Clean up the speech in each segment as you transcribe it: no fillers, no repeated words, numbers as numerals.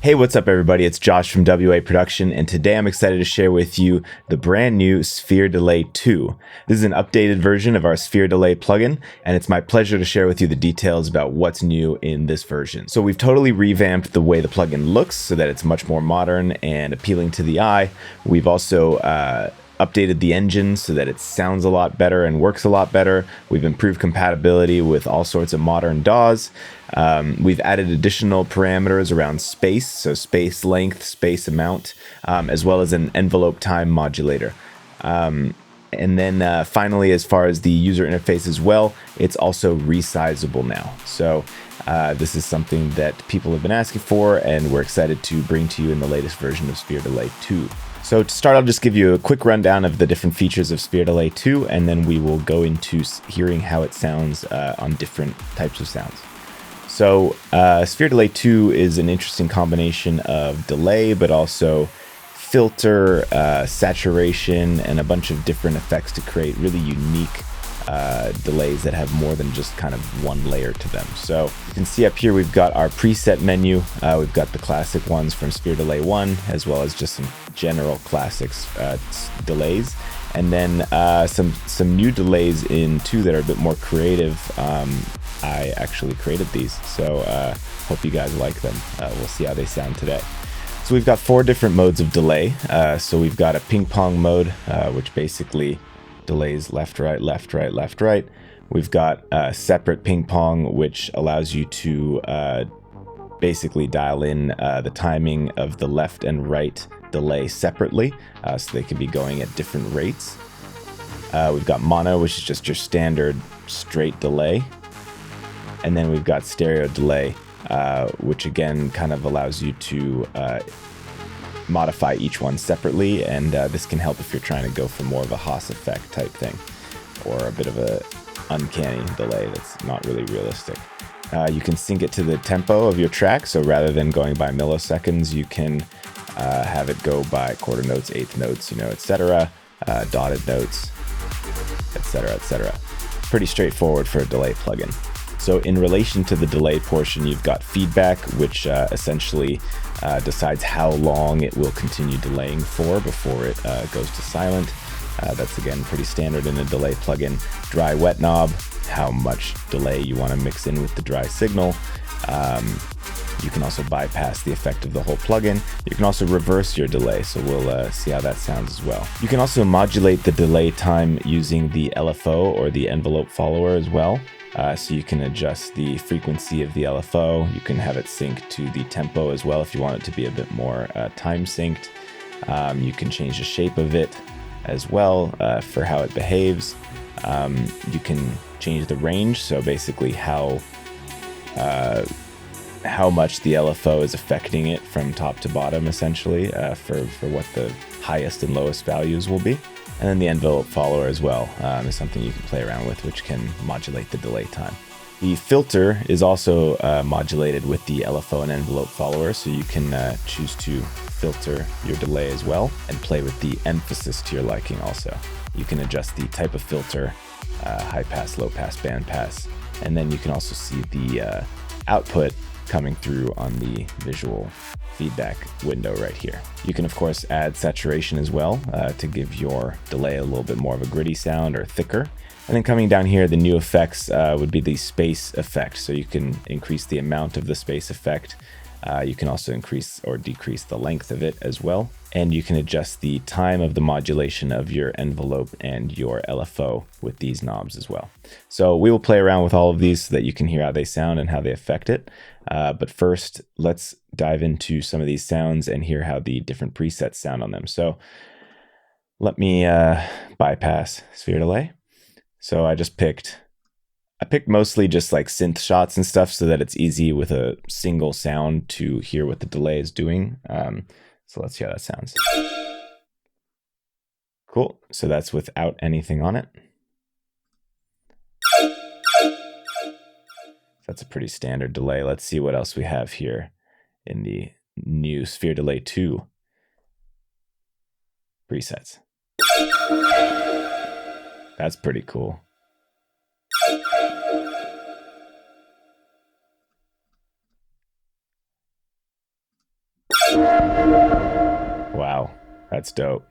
Hey, what's up everybody? It's Josh from WA Production, and today I'm excited to share with you the brand new SphereDelay 2. This is an updated version of our SphereDelay plugin, and it's my pleasure to share with you the details about what's new in this version. So we've totally revamped the way the plugin looks so that it's much more modern and appealing to the eye. We've also updated the engine so that it sounds a lot better and works a lot better. We've improved compatibility with all sorts of modern DAWs. We've added additional parameters around space, so space length, space amount, as well as an envelope time modulator. And then finally, as far as the user interface as well, it's also resizable now. So this is something that people have been asking for, and we're excited to bring to you in the latest version of SphereDelay 2. So to start, I'll just give you a quick rundown of the different features of SphereDelay 2, and then we will go into hearing how it sounds on different types of sounds. So SphereDelay 2 is an interesting combination of delay, but also filter, saturation, and a bunch of different effects to create really unique delays that have more than just kind of one layer to them. So you can see up here we've got our preset menu. We've got the classic ones from SphereDelay 1, as well as just some general classics delays, and then some new delays in 2 that are a bit more creative. I actually created these, so hope you guys like them. We'll see how they sound today. So we've got 4 different modes of delay. So we've got a ping pong mode, which basically delays left, right, left, right, left, right. We've got separate ping pong, which allows you to basically dial in the timing of the left and right delay separately, so they can be going at different rates. We've got mono, which is just your standard straight delay. And then we've got stereo delay, which again kind of allows you to modify each one separately, and this can help if you're trying to go for more of a Haas effect type thing, or a bit of a uncanny delay that's not really realistic. You can sync it to the tempo of your track, so rather than going by milliseconds, you can have it go by quarter notes, eighth notes, etc., dotted notes, etc., etc. Pretty straightforward for a delay plugin. So in relation to the delay portion, you've got feedback, which essentially decides how long it will continue delaying for before it goes to silent. That's again pretty standard in a delay plugin. Dry wet knob, how much delay you want to mix in with the dry signal. You can also bypass the effect of the whole plugin. You can also reverse your delay, so we'll see how that sounds as well. You can also modulate the delay time using the LFO or the envelope follower as well. So you can adjust the frequency of the LFO. You can have it sync to the tempo as well if you want it to be a bit more time synced. You can change the shape of it as well for how it behaves. You can change the range, so basically how much the LFO is affecting it from top to bottom, essentially, for what the highest and lowest values will be. And then the envelope follower as well is something you can play around with, which can modulate the delay time. The filter is also modulated with the LFO and envelope follower, so you can choose to filter your delay as well and play with the emphasis to your liking also. You can adjust the type of filter, high pass, low pass, band pass, and then you can also see the output coming through on the visual feedback window right here. You can of course add saturation as well to give your delay a little bit more of a gritty sound or thicker. And then coming down here, the new effects would be the space effect. So you can increase the amount of the space effect. You can also increase or decrease the length of it as well. And you can adjust the time of the modulation of your envelope and your LFO with these knobs as well. So we will play around with all of these so that you can hear how they sound and how they affect it. But first, let's dive into some of these sounds and hear how the different presets sound on them. So let me bypass SphereDelay. So I picked mostly just like synth shots and stuff so that it's easy with a single sound to hear what the delay is doing. So let's see how that sounds. Cool. So that's without anything on it. That's a pretty standard delay. Let's see what else we have here in the new SphereDelay 2 presets. That's pretty cool. Wow, that's dope.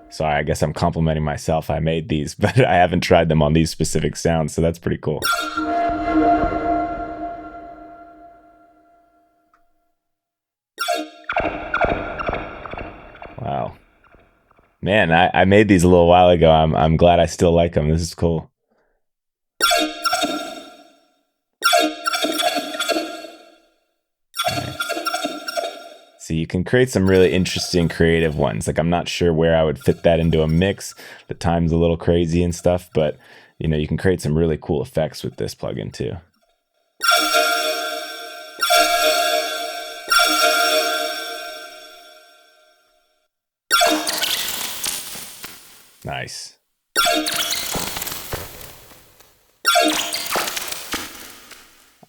Sorry, I guess I'm complimenting myself. I made these, but I haven't tried them on these specific sounds, so that's pretty cool. Wow. Man, I made these a little while ago. I'm glad I still like them. This is cool. So you can create some really interesting creative ones. Like I'm not sure where I would fit that into a mix. The time's a little crazy and stuff, but you know, you can create some really cool effects with this plugin too. Nice.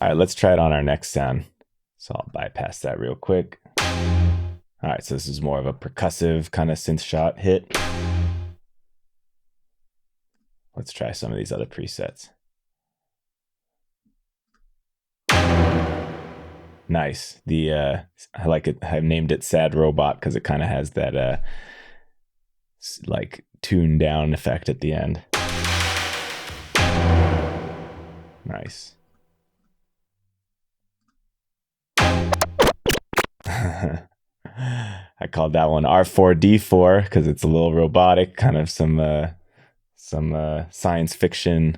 All right, let's try it on our next sound. So I'll bypass that real quick. All right, so this is more of a percussive kind of synth shot hit. Let's try some of these other presets. Nice. I like it. I've named it Sad Robot because it kind of has that like tuned down effect at the end. Nice. I called that one R4D4 because it's a little robotic, kind of some science fiction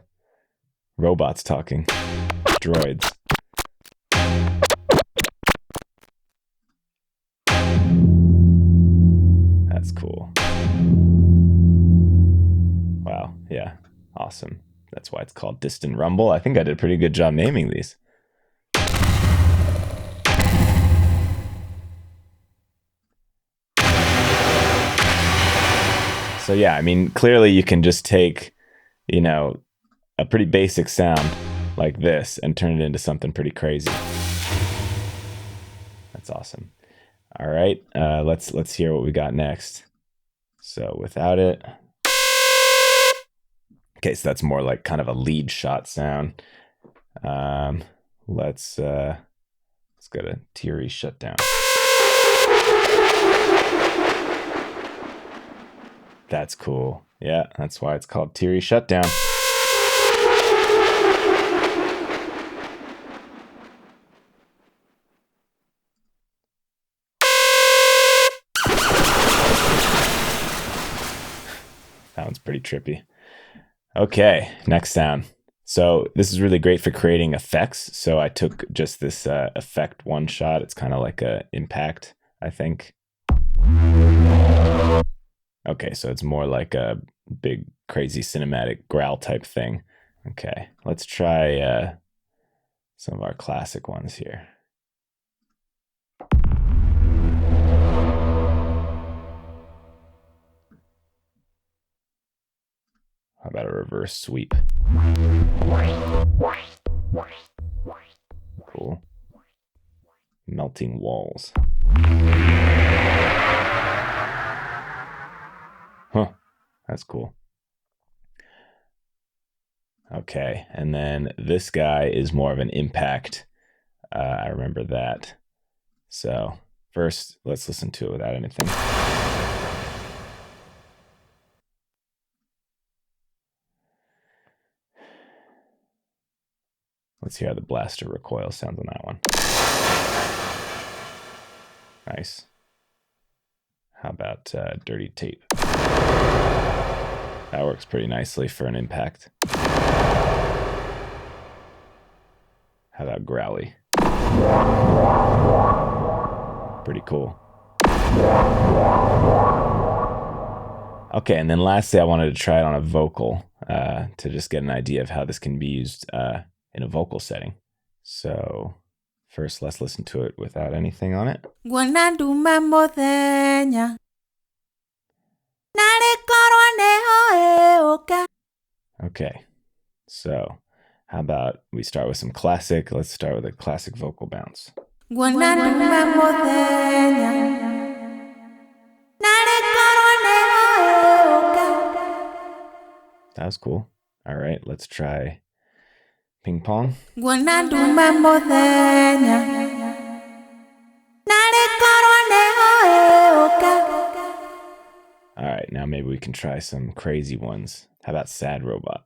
robots talking, droids. That's cool. Wow, yeah, awesome. That's why it's called Distant Rumble. I think I did a pretty good job naming these. So yeah, I mean, clearly you can just take, you know, a pretty basic sound like this and turn it into something pretty crazy. That's awesome. All right, let's hear what we got next. So without it. Okay, so that's more like kind of a lead shot sound. Let's go to Teary Shutdown. That's cool. Yeah, that's why it's called Teary Shutdown. That one's pretty trippy. Okay, next sound. So this is really great for creating effects. So I took just this effect one shot. It's kind of like a impact, I think. Okay, so it's more like a big, crazy cinematic growl type thing. Okay, let's try some of our classic ones here. How about a reverse sweep? Cool. Melting walls. Huh, that's cool. Okay, and then this guy is more of an impact. I remember that. So first, let's listen to it without anything. Let's hear how the blaster recoil sounds on that one. Nice. How about dirty tape? That works pretty nicely for an impact. How about growly? Pretty cool. Okay, and then lastly, I wanted to try it on a vocal to just get an idea of how this can be used in a vocal setting. So first, let's listen to it without anything on it. Okay, so how about we start with some classic? Let's start with a classic vocal bounce. That was cool. All right, let's try ping pong. now maybe we can try some crazy ones. How about Sad Robot?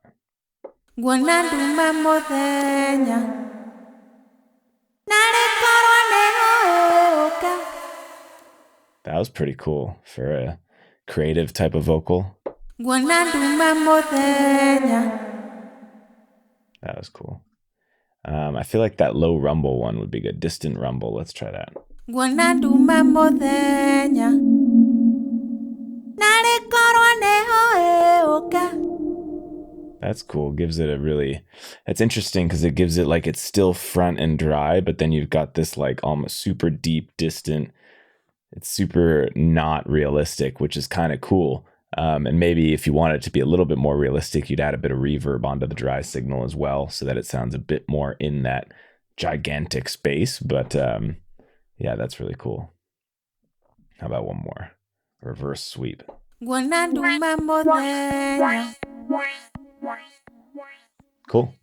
That was pretty cool for a creative type of vocal. That was cool. I feel like that low rumble one would be good. Distant rumble. Let's try that. That's cool. Gives it a really, it's interesting because it gives it like it's still front and dry, but then you've got this like almost super deep, distant. It's super not realistic, which is kind of cool. And maybe if you want it to be a little bit more realistic, you'd add a bit of reverb onto the dry signal as well, so that it sounds a bit more in that gigantic space. But yeah, that's really cool. How about one more? Reverse sweep. Cool.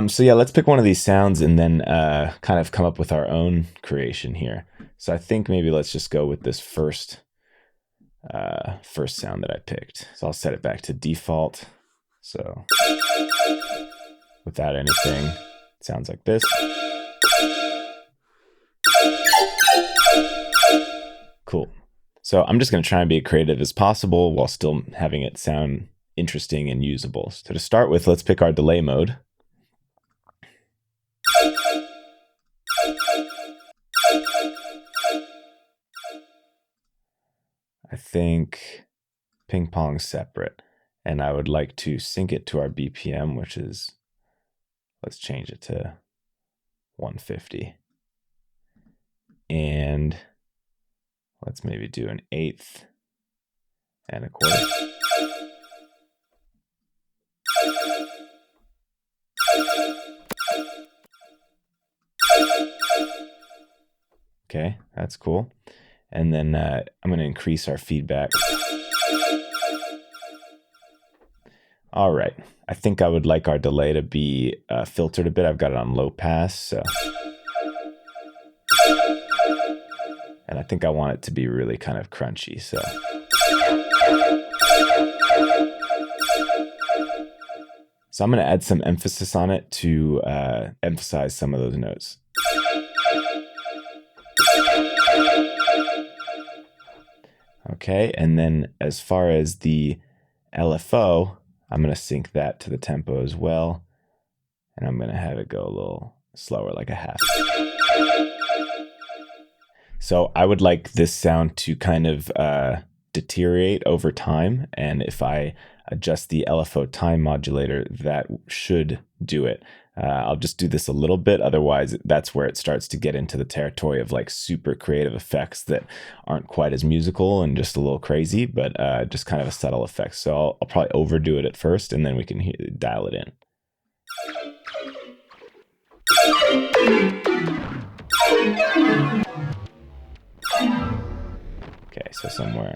So yeah, let's pick one of these sounds and then kind of come up with our own creation here. So I think maybe let's just go with this first sound that I picked. So I'll set it back to default. So without anything, it sounds like this. Cool. So I'm just going to try and be as creative as possible while still having it sound interesting and usable. So to start with, let's pick our delay mode. I think ping pong separate, and I would like to sync it to our BPM, which is, let's change it to 150. And let's maybe do an eighth and a quarter. Okay, that's cool. And then I'm going to increase our feedback. All right. I think I would like our delay to be filtered a bit. I've got it on low pass. So. And I think I want it to be really kind of crunchy. So I'm going to add some emphasis on it to emphasize some of those notes. Okay, and then as far as the LFO, I'm going to sync that to the tempo as well. And I'm going to have it go a little slower, like a half. So I would like this sound to kind of deteriorate over time. And if I adjust the LFO time modulator, that should do it. I'll just do this a little bit. Otherwise, that's where it starts to get into the territory of like super creative effects that aren't quite as musical and just a little crazy, but just kind of a subtle effect. So I'll probably overdo it at first, and then we can dial it in. Okay, so somewhere.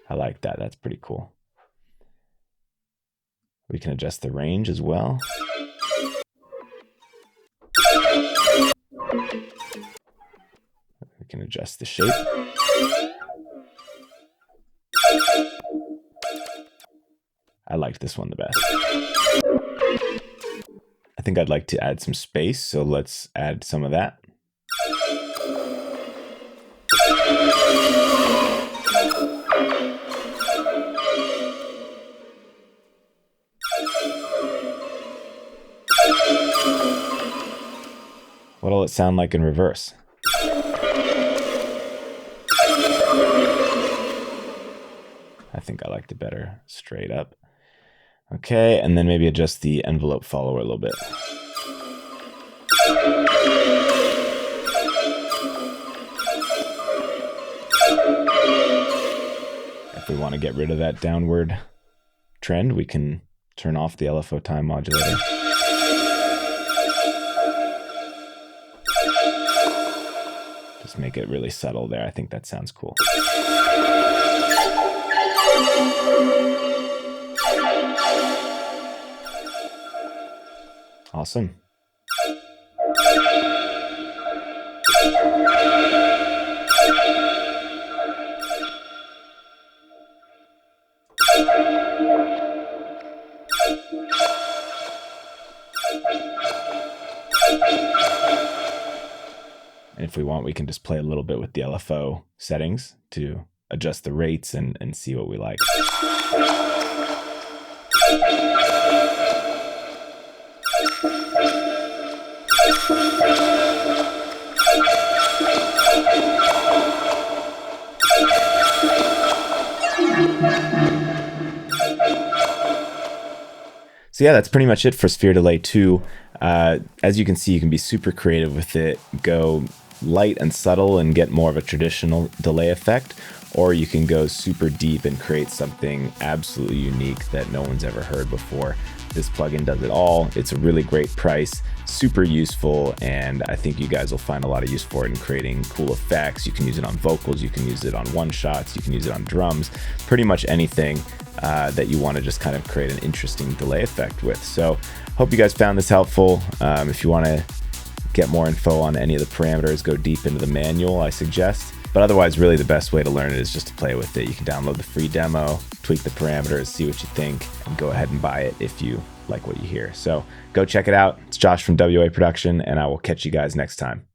I like that. That's pretty cool. We can adjust the range as well. We can adjust the shape. I liked this one the best. I think I'd like to add some space, so let's add some of that. What'll it sound like in reverse? I think I liked it better straight up. Okay, and then maybe adjust the envelope follower a little bit. If we want to get rid of that downward trend, we can turn off the LFO time modulator. Just make it really subtle there. I think that sounds cool. Awesome. And if we want, we can just play a little bit with the LFO settings to adjust the rates and see what we like. So yeah, that's pretty much it for SphereDelay 2. As you can see, you can be super creative with it. Go light and subtle and get more of a traditional delay effect, or you can go super deep and create something absolutely unique that no one's ever heard before. This plugin does it all. It's a really great price, super useful, and I think you guys will find a lot of use for it in creating cool effects. You can use it on vocals, you can use it on one-shots, you can use it on drums, pretty much anything that you want to just kind of create an interesting delay effect with. So hope you guys found this helpful. If you want to get more info on any of the parameters, go deep into the manual, I suggest. But otherwise, really the best way to learn it is just to play with it. You can download the free demo, tweak the parameters, see what you think, and go ahead and buy it if you like what you hear. So go check it out. It's Josh from WA Production, and I will catch you guys next time.